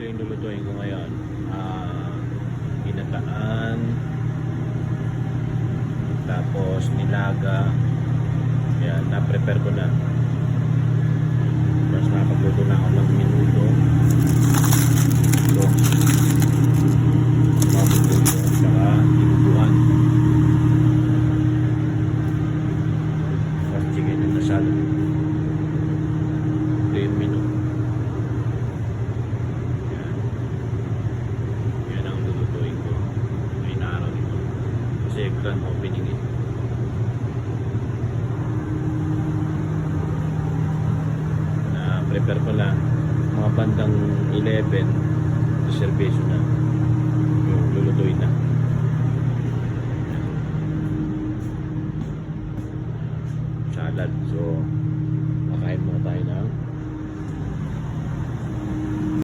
yung lulutuin ko ngayon. Ginataan, tapos nilaga. Yan, na-prepare ko na. Tapos nakapagluto na ako ng minuto. Ito. Mapagluto. Saka tinubuan. Tapos chicken and asal. Ito yung menu. Yan. Yan ang lulutuin ko. May naaraw nito. Kasi grand opening eh. Prepare ko lang mga bandang 11 reservation na yung lulutuin na.